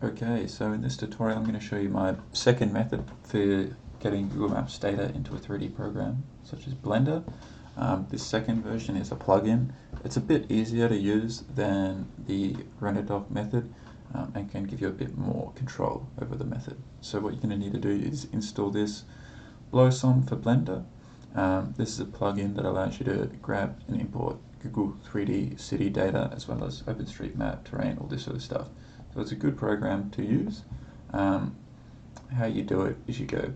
Okay, so in this tutorial I'm going to show you my second method for getting Google Maps data into a 3D program, such as Blender. This second version is a plugin. It's a bit easier to use than the render-doc method and can give you a bit more control over the method. So what you're going to need to do is install this BLOSM for Blender. This is a plugin that allows you to grab and import Google 3D city data as well as OpenStreetMap, terrain, all this sort of stuff. So it's a good program to use. How you do it is you go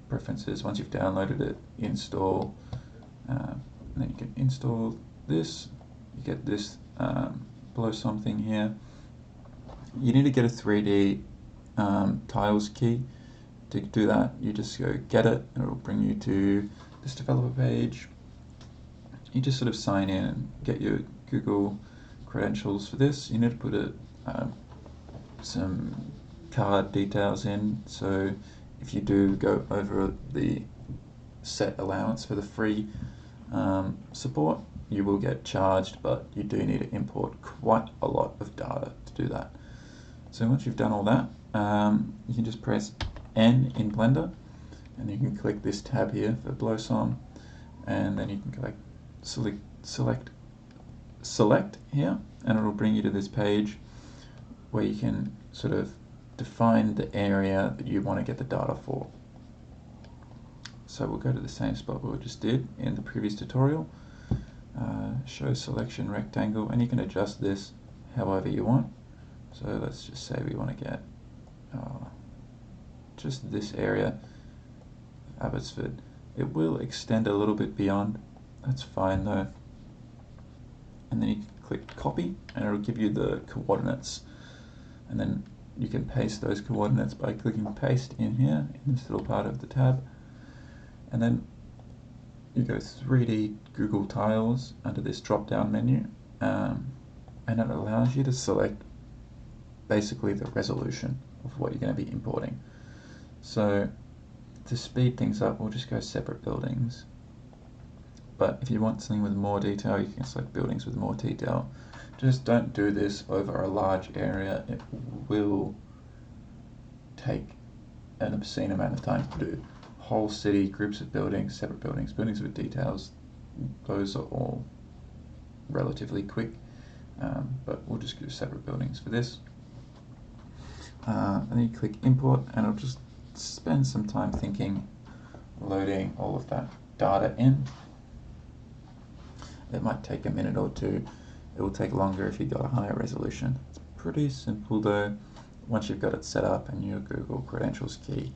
preferences, once you've downloaded it, install, and then you can install this. You get this BLOSM thing here. You need to get a 3D tiles key. To do that, you just go get it, and it'll bring you to this developer page. You just sort of sign in and get your Google credentials for this. You need to put some card details in, so if you do go over the set allowance for the free support, you will get charged, but you do need to import quite a lot of data to do that. So once you've done all that, you can just press N in Blender, and you can click this tab here for BLOSM, and then you can select here, and it'll bring you to this page where you can sort of define the area that you want to get the data for. So we'll go to the same spot we just did in the previous tutorial, show selection rectangle, and you can adjust this however you want. So let's just say we want to get just this area of Abbotsford. It will extend a little bit beyond, that's fine though. And then you can click copy, and it'll give you the coordinates. And then you can paste those coordinates by clicking paste in here, in this little part of the tab. And then you go 3D Google Tiles under this drop down menu, and it allows you to select basically the resolution of what you're going to be importing. So to speed things up, we'll just go separate buildings. But if you want something with more detail, you can select buildings with more detail. Just don't do this over a large area. It will take an obscene amount of time to do. Whole city, groups of buildings, separate buildings, buildings with details, those are all relatively quick, but we'll just do separate buildings for this. And then you click import, and it'll just spend some time thinking, loading all of that data in. It might take a minute or two. It will take longer if you've got a higher resolution. It's pretty simple though, once you've got it set up and your Google credentials key.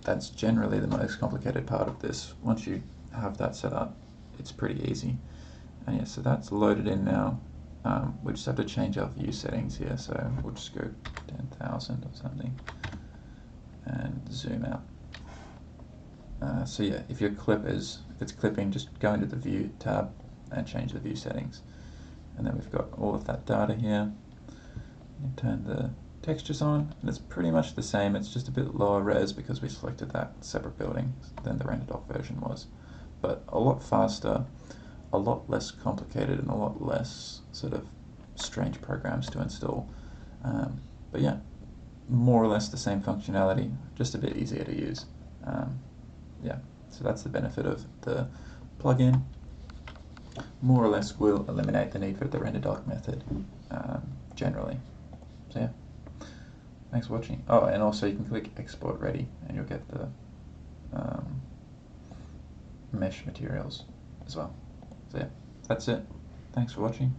That's generally the most complicated part of this. Once you have that set up, it's pretty easy. And yeah, so that's loaded in now. We just have to change our view settings here, so we'll just go 10,000 or something and zoom out. So yeah, if it's clipping, just go into the view tab and change the view settings. And then we've got all of that data here. You turn the textures on, and it's pretty much the same. It's just a bit lower res because we selected that separate building than the render-doc version was. But a lot faster, a lot less complicated, and a lot less sort of strange programs to install. But yeah, more or less the same functionality, just a bit easier to use. Yeah, so that's the benefit of the plugin. More or less will eliminate the need for the render-doc method generally. So yeah, thanks for watching. Oh, and also you can click export ready, and you'll get the mesh materials as well. So yeah, that's it. Thanks for watching.